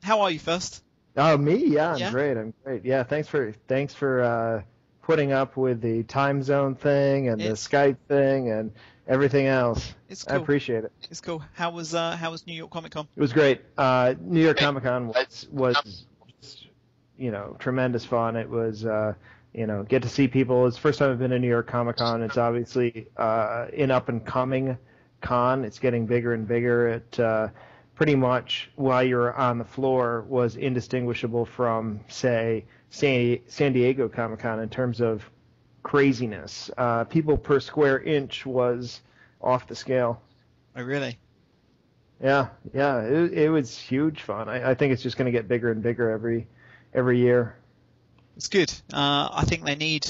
how are you first? Oh, me? Yeah, I'm Yeah, great. I'm great. Yeah, thanks for putting up with the time zone thing and the it's Skype thing and everything else. it's I cool. appreciate it. It's cool. How was New York Comic Con? It was great. New York Comic Con was tremendous fun. It was get to see people. It's the first time I've been to New York Comic Con. It's obviously an up and coming con. It's getting bigger and bigger. It pretty much while you're on the floor was indistinguishable from say San Diego Comic Con in terms of craziness. People per square inch was off the scale. Oh, really? Yeah, it was huge fun. I think it's just going to get bigger and bigger every year. It's good. I think they need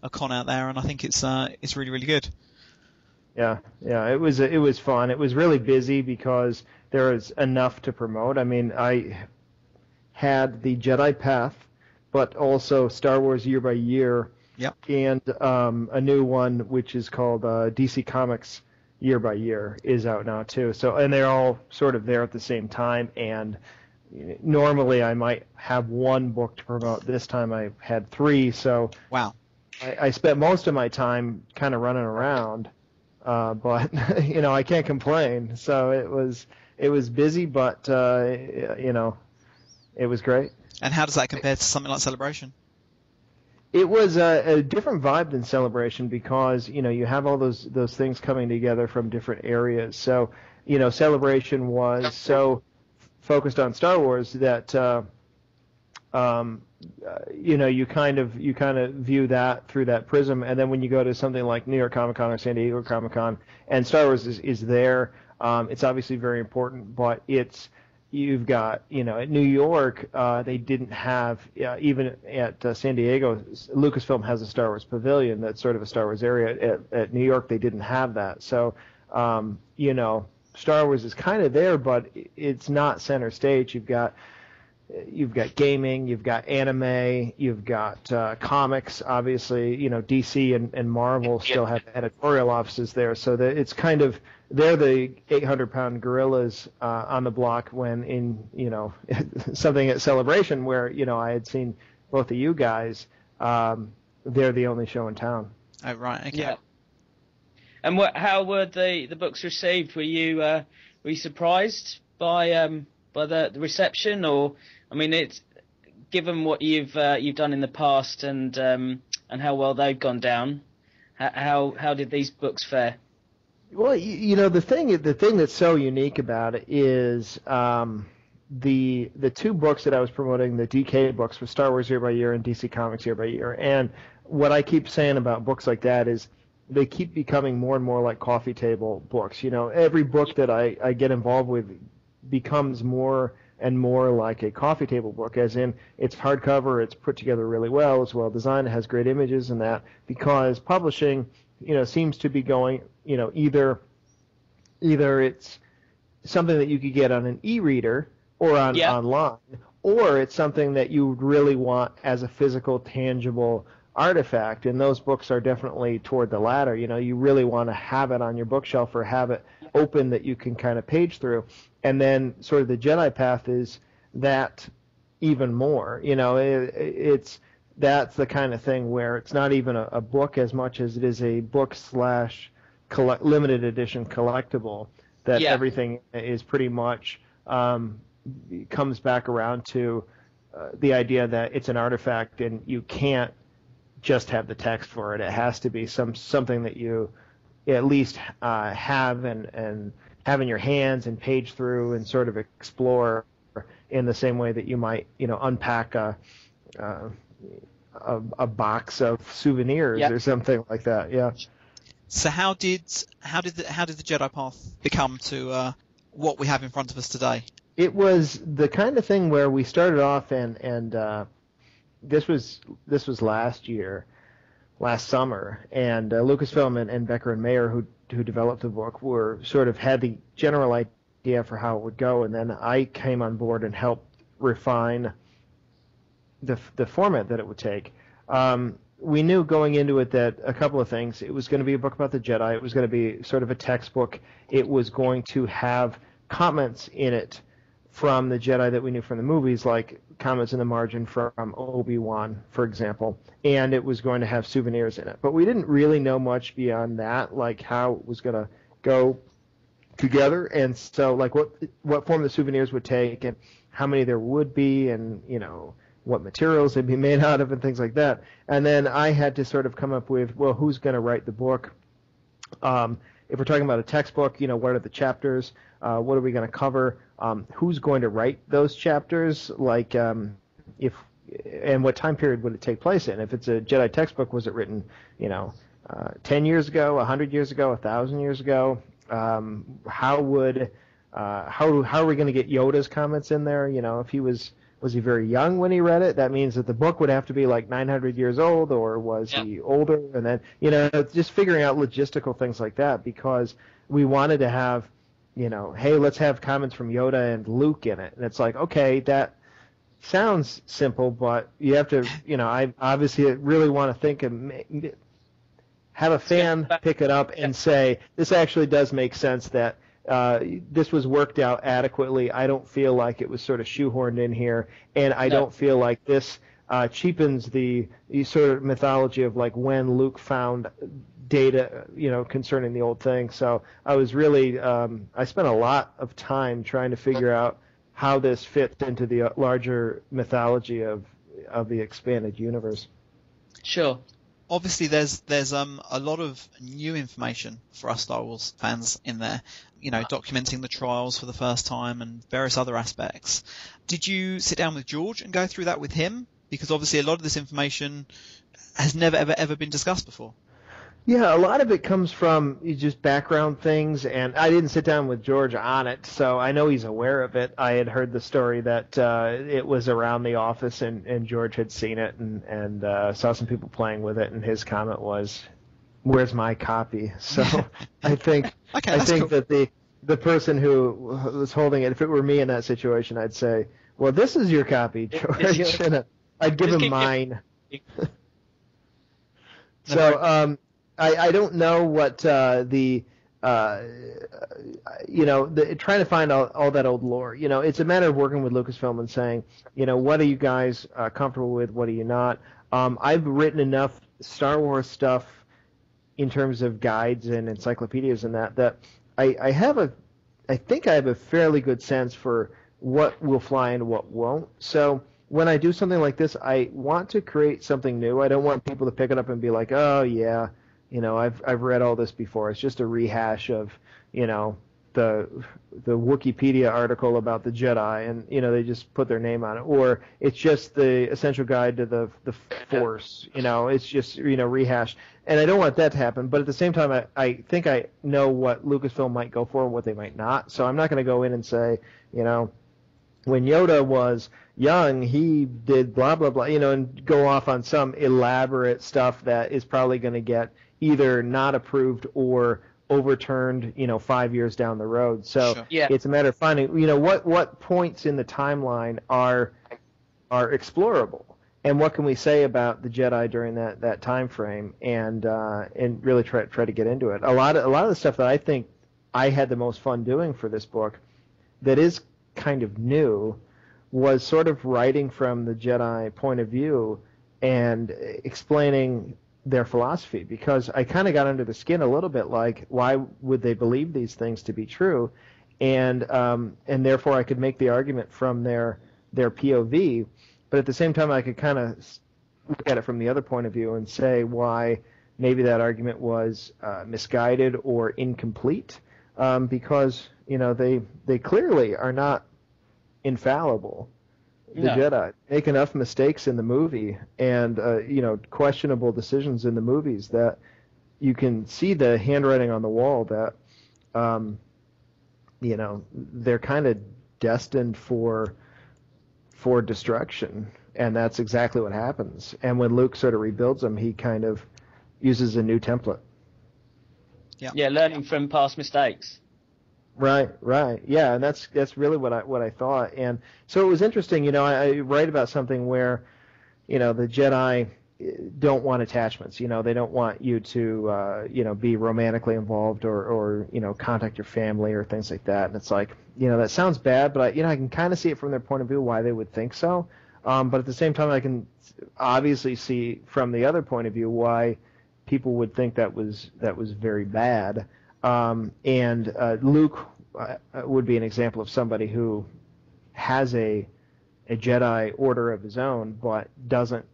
a con out there, and I think it's really really good. Yeah, it was fun. It was really busy because there was enough to promote. I mean, I had the Jedi Path, but also Star Wars Year by Year, Yep. and a new one which is called DC Comics Year by Year is out now too. So, and they're all sort of there at the same time. And normally I might have one book to promote. This time I had three. So Wow. I spent most of my time kind of running around, but I can't complain. So it was busy, but it was great. And how does that compare to something like Celebration? It was a different vibe than Celebration because you have all those things coming together from different areas. So Celebration was so focused on Star Wars that you kind of view that through that prism, and then when you go to something like New York Comic Con or San Diego Comic Con, and Star Wars is there, it's obviously very important, but you've got, at New York, they didn't have, even at San Diego, Lucasfilm has a Star Wars pavilion that's sort of a Star Wars area. At New York, they didn't have that. So, Star Wars is kind of there, but it's not center stage. You've got gaming, you've got anime, you've got comics. Obviously, DC and Marvel still have editorial offices there, so that it's kind of they're the 800-pound gorillas on the block. When in something at Celebration where I had seen both of you guys, they're the only show in town. Oh, right. Okay. Yeah. And how were the books received? Were you surprised by the reception, or I mean, it's given what you've done in the past and how well they've gone down. How did these books fare? Well, the thing that's so unique about it is the two books that I was promoting, the DK books, were Star Wars Year by Year and DC Comics Year by Year. And what I keep saying about books like that is they keep becoming more and more like coffee table books. Every book that I get involved with becomes more and more like a coffee table book, as in it's hardcover, it's put together really well, it's well designed, it has great images and that, because publishing, seems to be going, either it's something that you could get on an e-reader or online, or it's something that you really want as a physical, tangible artifact, and those books are definitely toward the latter. You really want to have it on your bookshelf or have it open that you can kind of page through. And then sort of the Jedi Path is that even more. That's the kind of thing where it's not even a book as much as it is a book / limited edition collectible, that everything is pretty much comes back around to the idea that it's an artifact and you can't just have the text for it. It has to be something that you at least have and have in your hands and page through and sort of explore in the same way that you might unpack a box of souvenirs or something like that. Yeah. So how did the Jedi Path become to what we have in front of us today? It was the kind of thing where we started off and this was last summer, and Lucasfilm and Becker and Mayer, who developed the book, were sort of had the general idea for how it would go, and then I came on board and helped refine the format that it would take. We knew going into it that a couple of things. It was going to be a book about the Jedi. It was going to be sort of a textbook. It was going to have comments in it from the Jedi that we knew from the movies, like comments in the margin from Obi-Wan, for example, and it was going to have souvenirs in it. But we didn't really know much beyond that, like how it was going to go together, and so like what form the souvenirs would take, and how many there would be, and what materials they'd be made out of, and things like that. And then I had to sort of come up with, well, who's going to write the book? If we're talking about a textbook, what are the chapters? What are we going to cover? Who's going to write those chapters? Like, and what time period would it take place in? If it's a Jedi textbook, was it written, 10 years ago, 100 years ago, 1,000 years ago? How are we going to get Yoda's comments in there? If he was he very young when he read it? That means that the book would have to be like 900 years old, or was he older? And then, just figuring out logistical things like that, because we wanted to have, hey, let's have comments from Yoda and Luke in it. And it's like, okay, that sounds simple, but you have to, I obviously really want to think and have a fan pick it up and say, this actually does make sense, that this was worked out adequately. I don't feel like it was sort of shoehorned in here, and I don't feel like this cheapens the sort of mythology of like when Luke found data, concerning the old thing. So I was really, I spent a lot of time trying to figure out how this fits into the larger mythology of the expanded universe. Sure. Obviously, there's a lot of new information for us Star Wars fans in there, documenting the trials for the first time and various other aspects. Did you sit down with George and go through that with him? Because obviously a lot of this information has never, ever been discussed before. Yeah, a lot of it comes from just background things, and I didn't sit down with George on it, so I know he's aware of it. I had heard the story that it was around the office, and George had seen it and saw some people playing with it, and his comment was, "Where's my copy?" So I think cool. that the person who was holding it, if it were me in that situation, I'd say, "Well, this is your copy, George," and I'd give him mine. So. I don't know what trying to find all that old lore. It's a matter of working with Lucasfilm and saying, what are you guys comfortable with, what are you not? I've written enough Star Wars stuff in terms of guides and encyclopedias and that I think I have a fairly good sense for what will fly and what won't. So when I do something like this, I want to create something new. I don't want people to pick it up and be like, oh yeah, I've read all this before. It's just a rehash of, the Wikipedia article about the Jedi, and they just put their name on it, or it's just the essential guide to the Force. It's just rehashed, and I don't want that to happen. But at the same time, I think I know what Lucasfilm might go for and what they might not. So I'm not going to go in and say, when Yoda was young, he did blah blah blah, and go off on some elaborate stuff that is probably going to get either not approved or overturned, 5 years down the road. So Sure. Yeah. It's a matter of finding, what points in the timeline are explorable, and what can we say about the Jedi during that time frame, and really try to get into it. A lot of the stuff that I think I had the most fun doing for this book, that is kind of new, was sort of writing from the Jedi point of view and explaining their philosophy, because I kind of got under the skin a little bit, like, why would they believe these things to be true, and therefore I could make the argument from their POV, but at the same time I could kind of look at it from the other point of view and say why maybe that argument was misguided or incomplete, because they clearly are not infallible. The Jedi make enough mistakes in the movie and questionable decisions in the movies that you can see the handwriting on the wall that they're kind of destined for destruction, and that's exactly what happens. And when Luke sort of rebuilds them, he kind of uses a new template. Yeah, learning from past mistakes. Right, yeah, and that's really what I thought, and so it was interesting. I write about something where, the Jedi don't want attachments. They don't want you to be romantically involved or contact your family or things like that. And it's like, that sounds bad, but I can kind of see it from their point of view why they would think so. But at the same time, I can obviously see from the other point of view why people would think that was very bad. And Luke would be an example of somebody who has a Jedi order of his own, but doesn't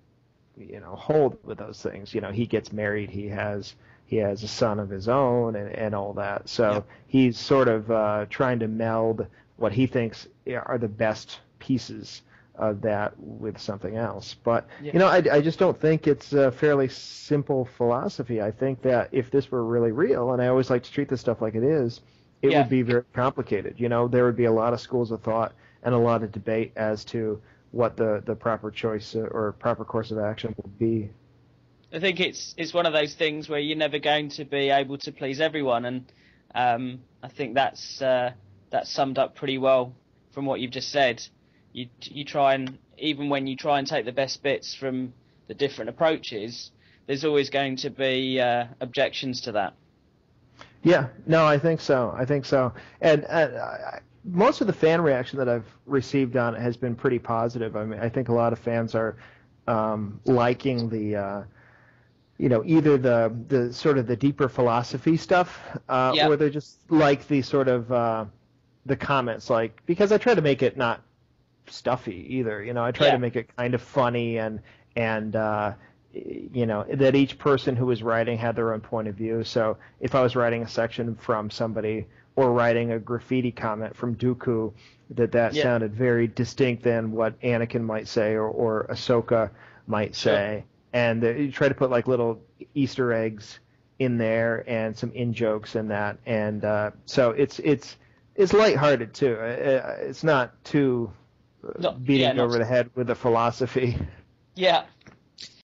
hold with those things. He gets married, he has a son of his own, and all that. So Yep. he's sort of trying to meld what he thinks are the best pieces of that with something else. But I just don't think it's a fairly simple philosophy. I think that if this were really real, and I always like to treat this stuff like it is, it would be very complicated. There would be a lot of schools of thought and a lot of debate as to what the proper choice or proper course of action would be. I think it's one of those things where you're never going to be able to please everyone, and I think that's summed up pretty well from what you've just said. You try, and even when you try and take the best bits from the different approaches, there's always going to be objections to that. Yeah, no, I think so. And most of the fan reaction that I've received on it has been pretty positive. I mean, I think a lot of fans are liking the either the sort of the deeper philosophy stuff, or they just like the sort of the comments, like, because I try to make it not stuffy either. I try to make it kind of funny and that each person who was writing had their own point of view. So if I was writing a section from somebody or writing a graffiti comment from Dooku, that sounded very distinct than what Anakin might say or Ahsoka might say. And you try to put like little Easter eggs in there and some in-jokes in that. And so it's lighthearted too. It's not too beating over the head with the philosophy. Yeah.